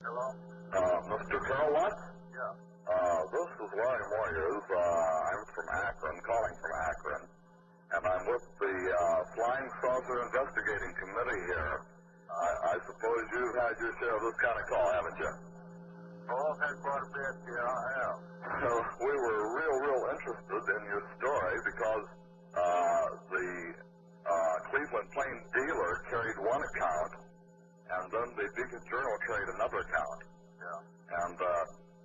Hello? Mr. Carrol Watts? Yeah. This is Larry Moyers. I'm from Akron, calling from Akron, and I'm with the Flying Saucer Investigating Committee here. I suppose you've had your share of this kind of call, haven't you? Oh, I've had quite a bit, yeah, I have. So we were real interested in your story because the Cleveland Plain dealer carried one account, and then the Beacon Journal carried another account. Yeah. And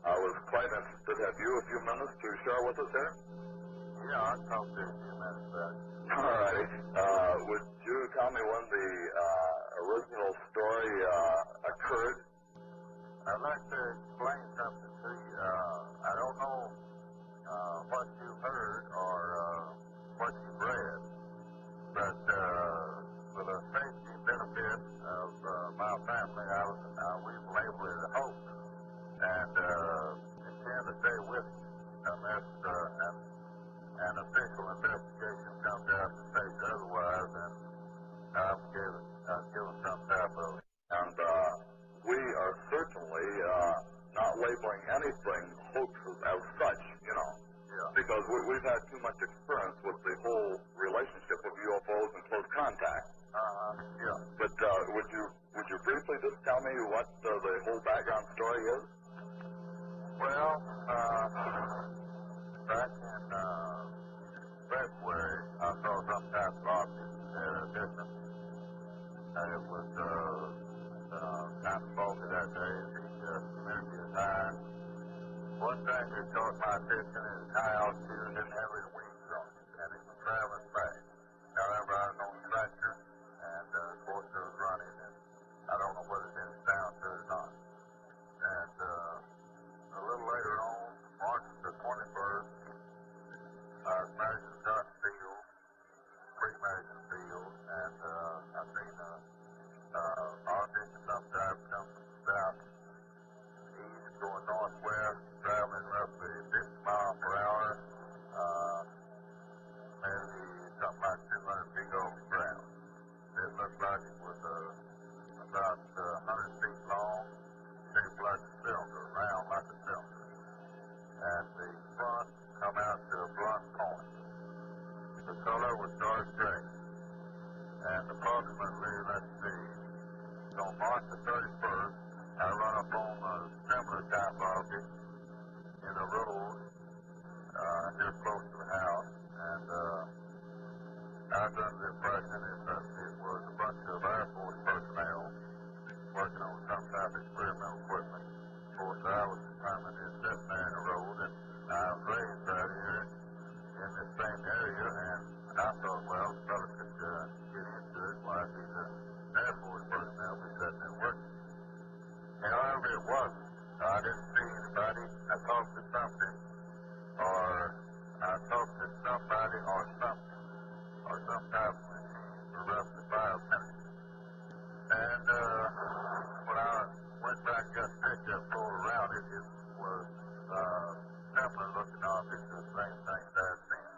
I was quite interested. Have you a few minutes to share with us here? Yeah, I'll talk to you in a few minutes about it. All right. Would you tell me when the original story occurred? I'd like to explain something to you. I don't know what you've heard or what you've read, but for the safety benefit of my family, we've labeled it a hoax and intend to stay with it unless an official investigation comes out and states otherwise, and I've given some type of. And we are certainly not labeling anything hoaxes as such, you know, because we've had too much experience with the whole relationship of UFOs and close contact. Yeah. But would you briefly just tell me what the whole background story is? Well, back in February, I saw some type of object at a distance. It was kind of foggy that day. The humidity is high. One thing that caught my attention is high altitude and didn't have any wings on it, and it was traveling fast. However, I was on a tractor, and of course it was running, and I don't know whether there's any sound to it or not. And a little later on, March the 21st, I was measuring the cotton field, pre-measuring field, and I seen an object of some type come from the south east going northwest, traveling roughly 50 miles per hour, maybe something like 200 feet over the ground. It looked like it was about 100 feet long, shaped like a cylinder, round like a cylinder. And the front come out to a blunt point. The color was dark gray. And approximately, let's see, on March the 31st, I run up on a similar type object in a road here close to the house. And I was under the impression that it was a bunch of Air Force personnel working on some type of experimental equipment. Of course, I was determined to sit there in the road, and I was raised right here in this same area, and I thought, well, the fellow could get into it while these Air Force personnel be sitting there working. However, it wasn't. I didn't see anybody. I talked to something, or something, or some type of machine for roughly 5 minutes. And when I went back and got picked up, pulled around it, it was similar looking object to the same thing that I had seen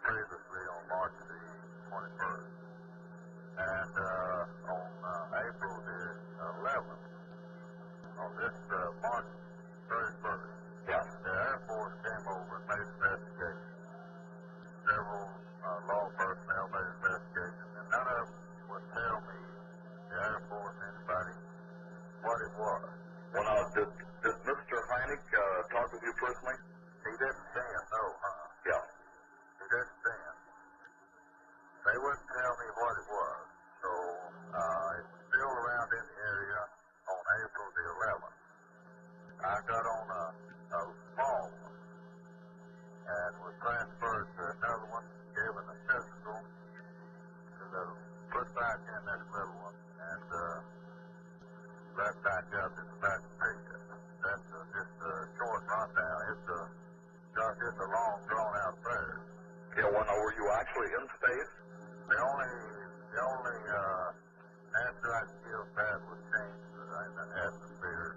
previously on March the 21st. And on April the 11th, on this March 31st, the Air Force came over and made an investigation. Several law personnel made an investigation, and none of them would tell me, the Air Force, anybody, what it was. Well, now, did Mr. Heineck talk with you personally? He didn't see him, no, Yeah. He didn't see him. They wouldn't tell me what it was. So it was still around in the area on April the 11th. I got on a small one and was transferred to another one, given a physical to the put back in this little one, and left back up in the back of the pickup. That's just a short rundown. It's a long, drawn-out prayer. Yeah, well, now, were you actually in space? The only answer I could give that was change in the atmosphere,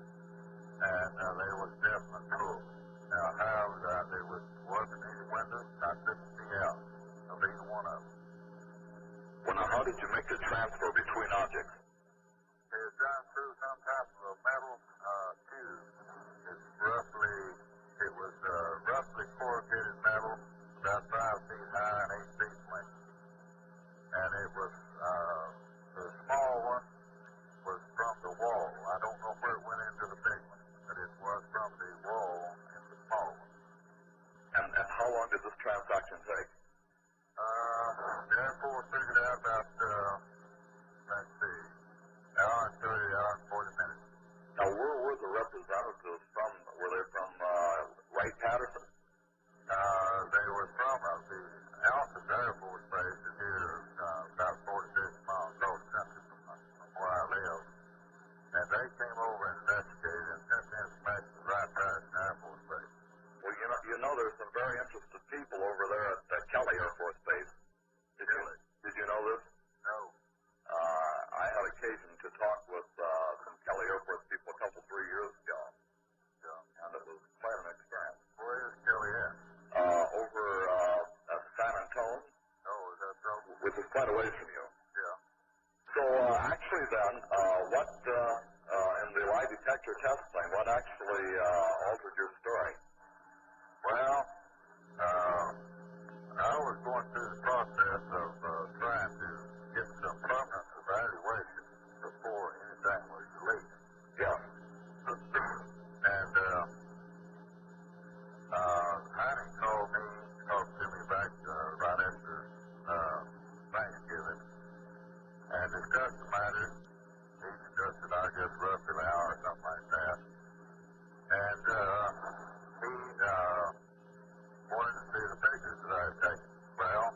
and there was definite proof. Now, however, there wasn't any windows. I couldn't see out of either one of them. Well, now, how did you make the transfer between objects? It was done through some type of a metal In the lie detector testing, what actually altered your story? Well, I was going through the process of trying to get some permanent evaluation before anything was released. Yeah. And Heine talked to me back right after Thanksgiving and discussed the matter. He suggested I just roughly an hour or something like that. And he wanted to see the pictures that I had taken. Well,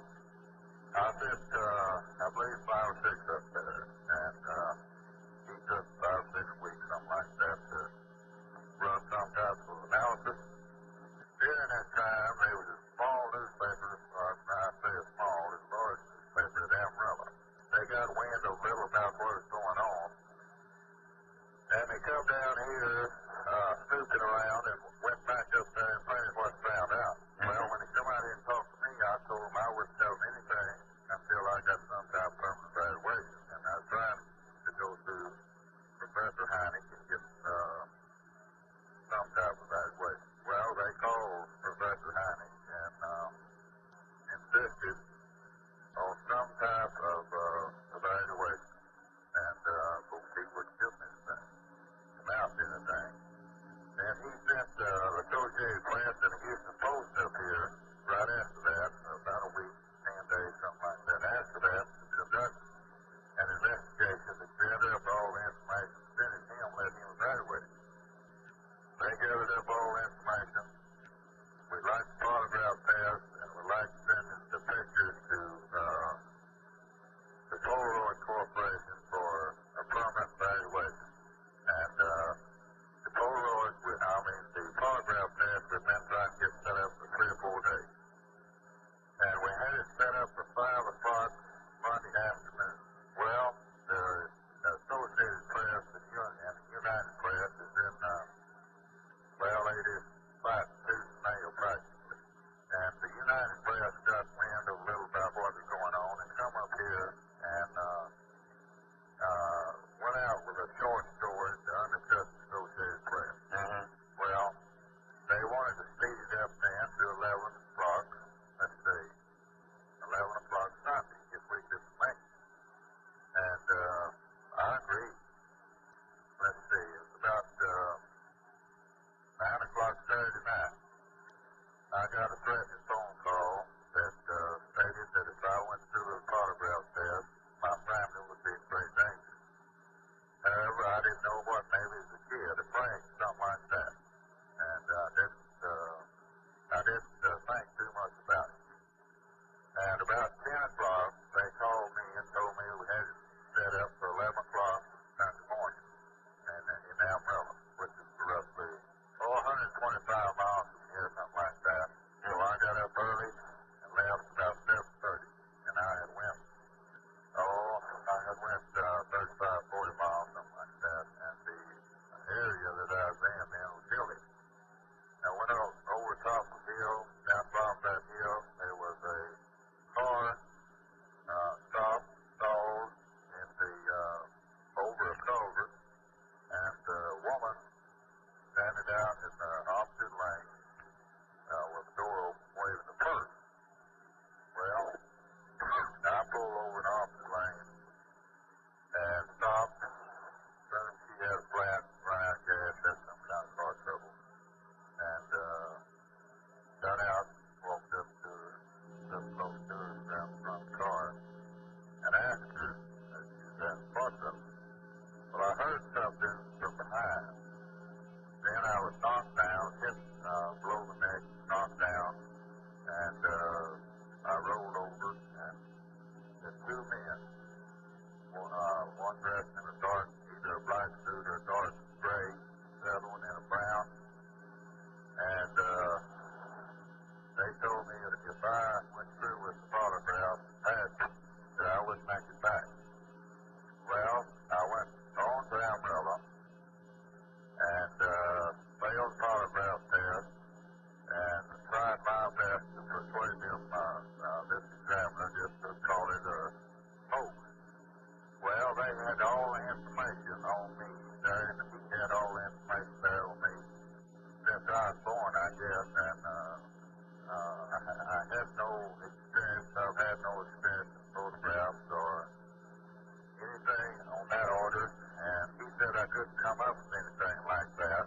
come up with anything like that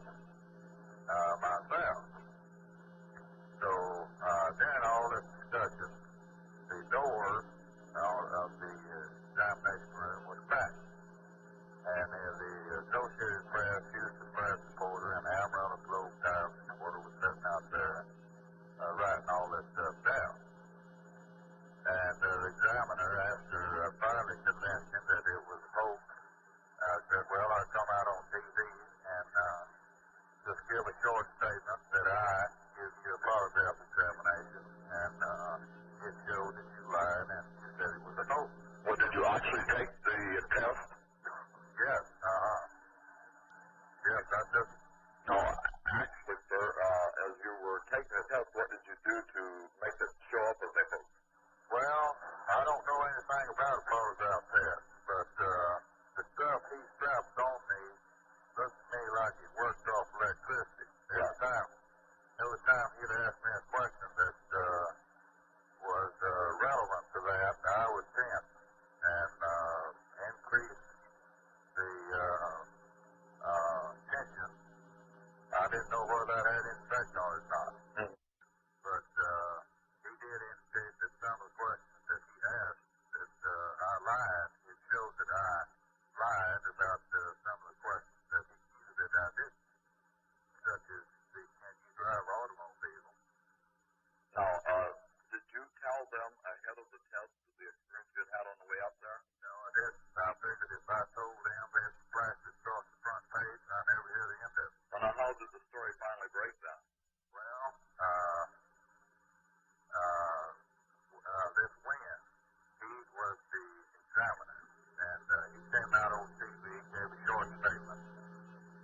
myself. So during all this discussion, the door of the examination room was cracked. And the Associated Press, Houston Press reporter, and the Amarillo Globe Times reporter was sitting out there writing all this stuff down. And the examiner, after finally convinced him that it was hoax, said, well, I'll come out on TV and just give a short statement that I give you a polygraph examination, and it showed that you lied and you said it was a hoax. Well, did you actually take the test? Yes, yes, I just... No, actually, sir, as you were taking the test, what did you do to make it show up as a hoax? Well, I don't know anything about a polygraph test, but the stuff he strapped on me looked to me like it worked off electricity. Every time he'd ask me a question that was relevant to that, I would tense and increase the tension. I didn't know whether that had any effect on it or not. But he did indicate that some of the questions that he asked that I lied, it shows that I lied about some of the questions that I didn't, such as the can you drive an automobile? Now, did you tell them ahead of the test the experience you had on the way up there? No, I didn't. I figured if I told them, they'd splash it across the front page, and I never hear the end of it. Well, now, how did the story finally break down? Well, this Wynn, he was the examiner, and he came out on TV, gave a short statement,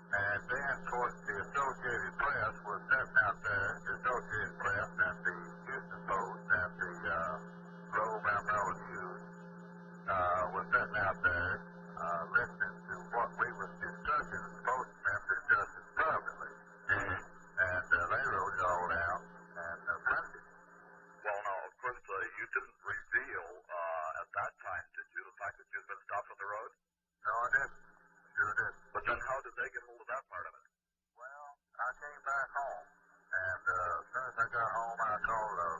and then, of course, the Associated Press was sitting out there, the Associated Press and the Houston Post and the Globe Amarillo News was sitting out there listening to what we were discussing, supposed to have been discussing privately. And they wrote it all down and printed it. Well, now, of course, you didn't reveal at that time, did you, the fact that you'd been stopped on the road? No, I didn't. Sure didn't. But then how did they get hold of that part of it? Well, I came back home, and as soon as I got home, I called the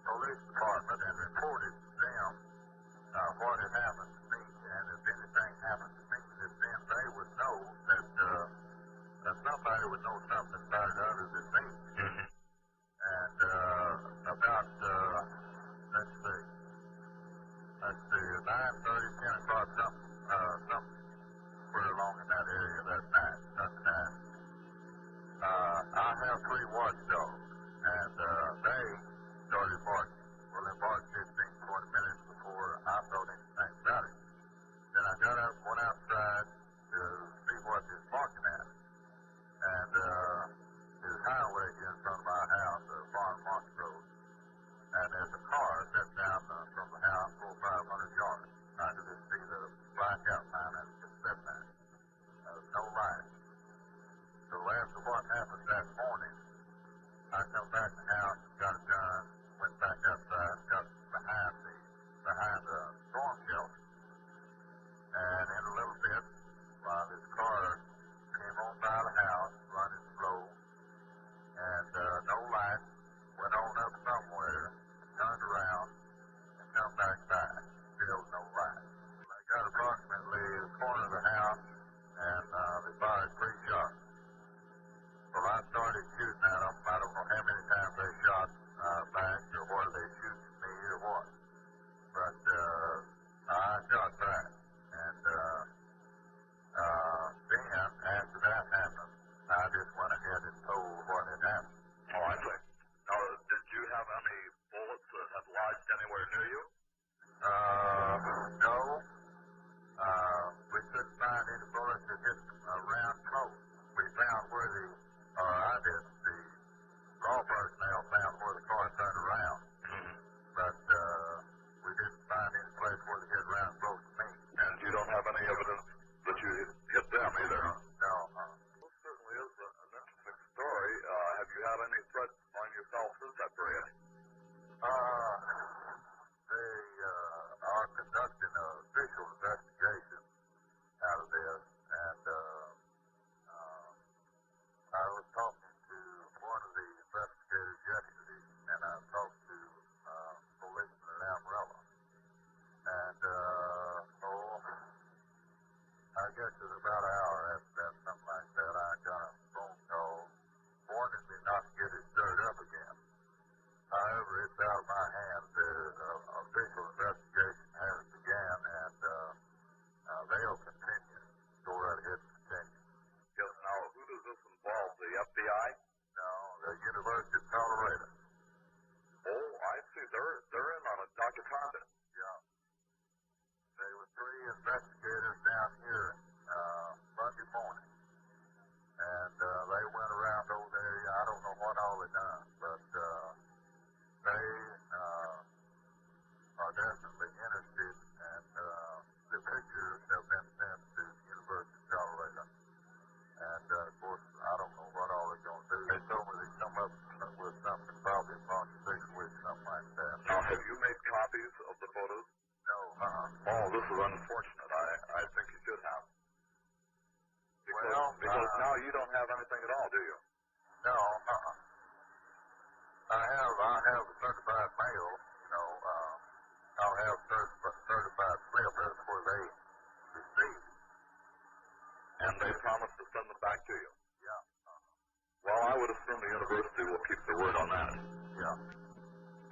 police department and reported to them what had happened to me, and if anything happened to me, then they would know that somebody would know something about it other than me. And about, let's see, 9:30, 10 o'clock, something, somewhere along in that area that night, Sunday night, now you don't have anything at all, do you? No, I have a certified mail, you know, I'll have certified slip as for they receive. And they promised to send them back to you? Yeah. Well, I would assume the university will keep their word on that. Yeah.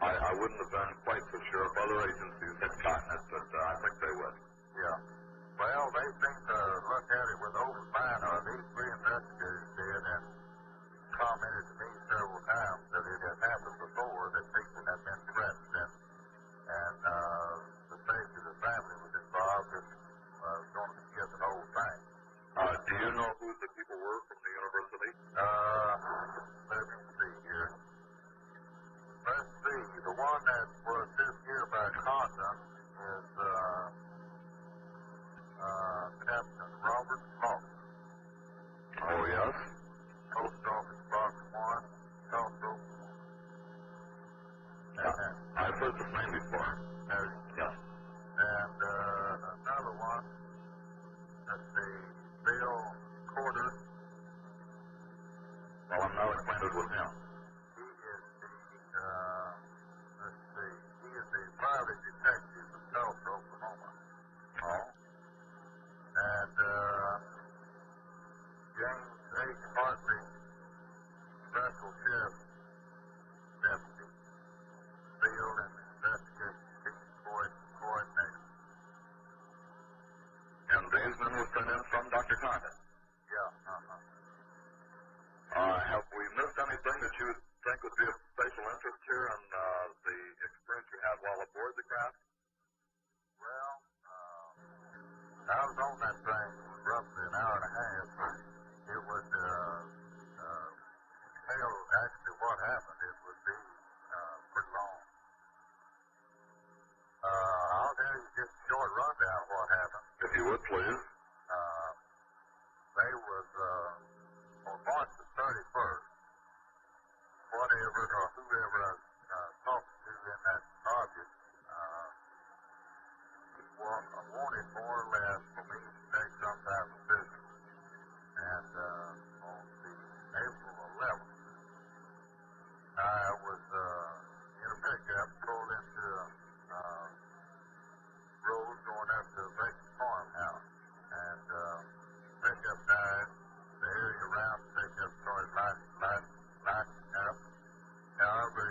I wouldn't have been quite so sure if other agencies had gotten it, but I think they would. Yeah. Well, they seem to look at it with open mind, or these three investigators did, and commented to me several times that it had happened before, that people had been threatened, and the safety of the family was involved and was going to forget the whole thing. Do you know who the people were from the university? Let me see here. Let's see. The one that was this year by conduct is Captain Robert Loco. Oh, yes? Post Office Box 1, Tulsa. I've heard this name before. Yes. And another one, let's see, Bill Corder. Well, I'm not acquainted with him. He is the, let's see, he is the private detective of Tulsa, Oklahoma. Oh? And James H. Hartley, Special Sheriff Deputy, Field and Investigation Team Coordinator. And these men were sent in from Dr. Condon? Yeah, Have we missed anything that you would think would be of special interest here in the experience you had while aboard the craft? Well, I was on that thing roughly an hour and a half. It would tell actually what happened. It would be pretty long. I'll tell you just a short rundown of what happened. If you would, please. They was on March the 31st, whatever or whoever I was talking to in that object, wanted more or less for me to take some type of business. And on the April 11th, I was in a pickup, pulled into a road going up to a vacant farmhouse. And pickup died. The area around the pickup started lighting up. However,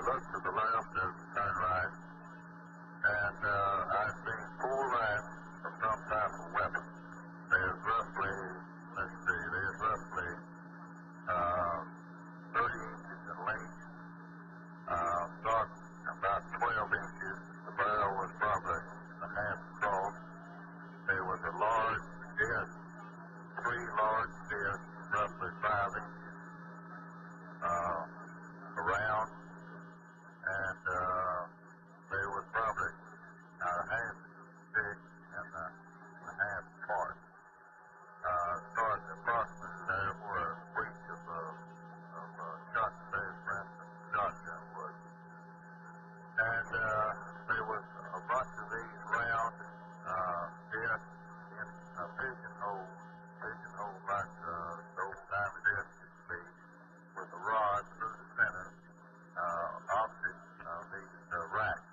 looked to the left and turned right, and I seen 4 rats of some type of weapon. There's roughly, let's see, there's roughly 30 inches in length, starting about 12 inches. The barrel was probably a half across. There was a large disc, 3 large discs, roughly 5 inches around, and they were probably a half thick and a half apart. Starting approximately there were a breach of shot space, for instance, shotgun wood. And there was a bunch of these round discs in a pigeonhole like the old-timey disc used to be, with a rod through the center, opposite these racks.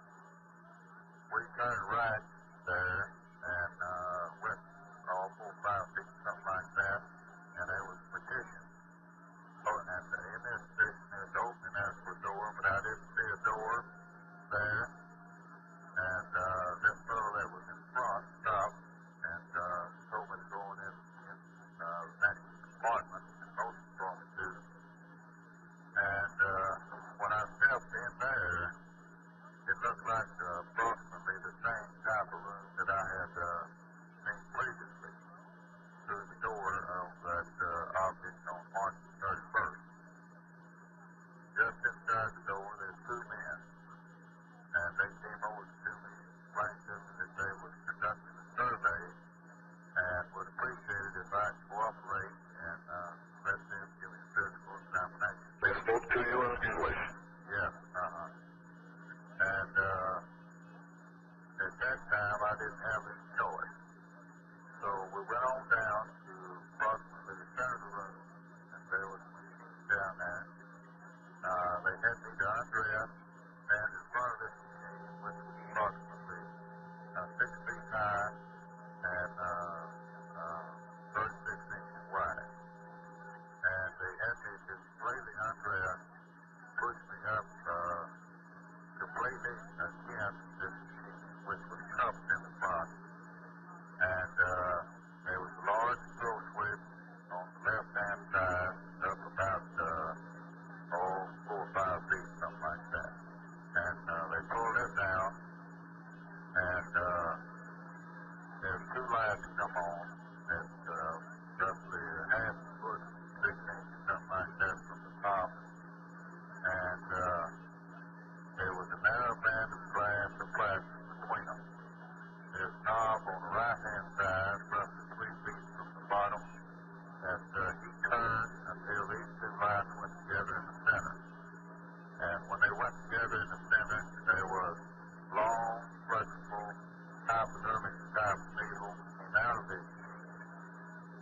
We turned right there and went all 4, 5 feet, something like that, and there was partition. Oh, and in this partition, there's an opening there for a door, but I didn't see a door there. And this fellow that was in front stopped and told me to go in the next compartment, and most told me to. And when I stepped in there, it looked like approximately the same type of room that I had seen previously through the door of that object on March 31st. Just inside the door, there's 2 men, and they came over to me and explained to me that they was conducting a survey and would appreciate it if I'd cooperate and let them give me a physical examination. They spoke to you in English? Yes, And at that time, I didn't have any choice. So we went on down to approximately the center of the room, and there was a machine down there. They had me to undress, stand in front of this machine, which was approximately 6 feet high and 36 inches wide. And they had me to completely undress, push me up completely against this machine, which was cupped in the front. And there was a large throw switch on the left-hand side, up about 4 or 5 feet, something like that. And they pulled it down, and there's 2 lights come on. It's roughly a half foot, 6 inches, something like that from the top. And there was a narrow band of glass or plastic between them. There's a knob on the right-hand side, roughly 3 feet from the bottom, that he turned until these 2 lights went together in the center. And when they went together in the center, there was long, flexible, hypodermic type needle came out of this machine.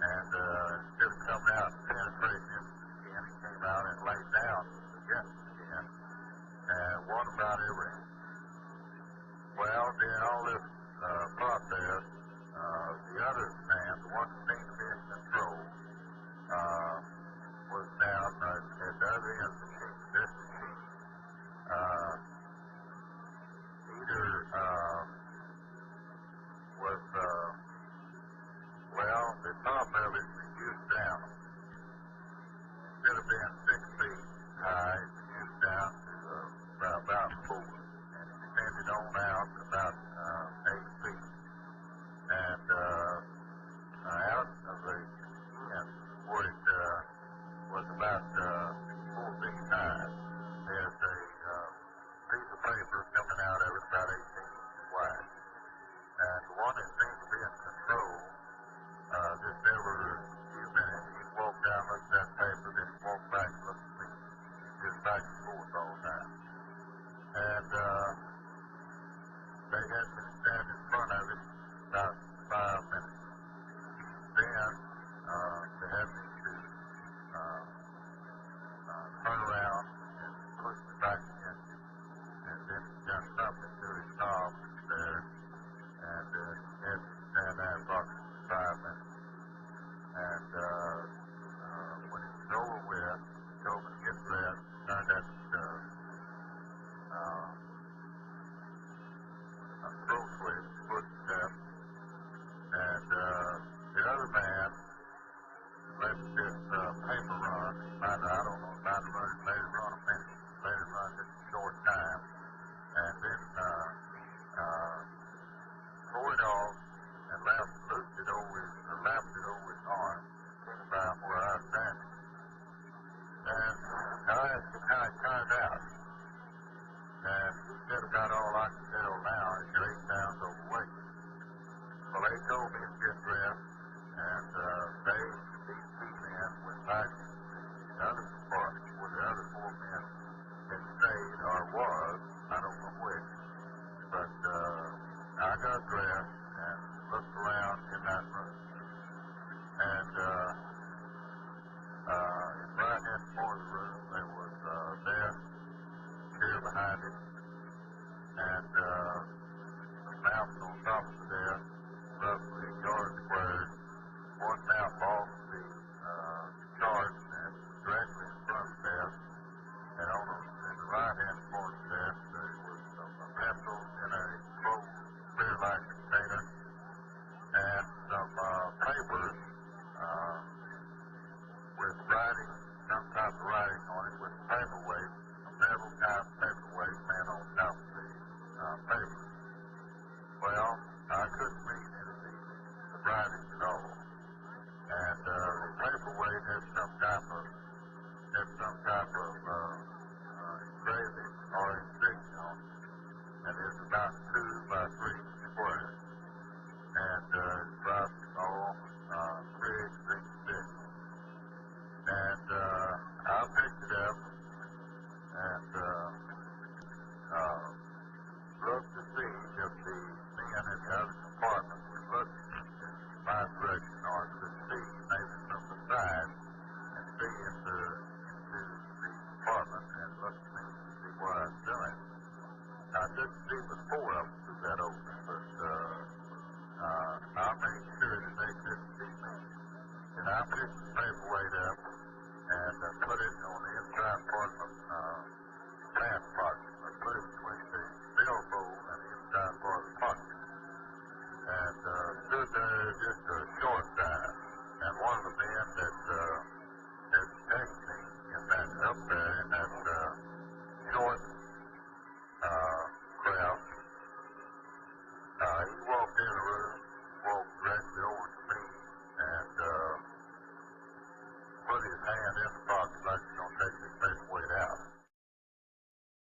And instead of coming out and penetrating into the skin, it came out and laid down against the skin. And one about every inch. Well, during all this process, the other man, the one that seemed to be in control, was down at the other end of the machine. This machine either was, well, the top of it reduced down. Instead of being 6 feet high, it reduced down to about 4, and it extended on out about 8 feet. And out of the end, where it was about 4 feet high, there's a piece of paper coming out of it about 18 inches wide. And the one that seems to be in control, just every few minutes, he'd walk down, look at that paper, then he'd walk back, look at me, just back and forth all the time. And they had me stand in front of it about 5 minutes. Then they had me to turn around and push me back against it. And then he got something to his knob there. And he had me stand there approximately 5 minutes. And when it was over with, he told me to get dressed, turn that behind him, and the mouth on top of the desk, roughly a yard squared. One mouth off the charts and directly in front of the desk, and in the right-hand corner of the desk, there was a pencil in a closed clear-like container, and some papers with writing, some type of writing on it with paperweight, a metal type paperweight man on top of the papers. Well, I couldn't read any of the writing at all. And the paperweight had some type of engraving or insignia on it, and it's about 2 by 3 squares, and it's about 3 inches thick. And I picked it up and looked to see if the men in the other compartment were looking in my direction, or could see maybe from the side and see into the compartment and look at me to see what I was doing. I didn't see but 4 of them through that opening, but I made sure that they couldn't see me. And I picked the paperweight up and put it on the inside part of my pants pocket. I put it between the billfold and the inside part of the pocket. And stood there just a short time. And one of the men that texted me in that up there in that short crowd, he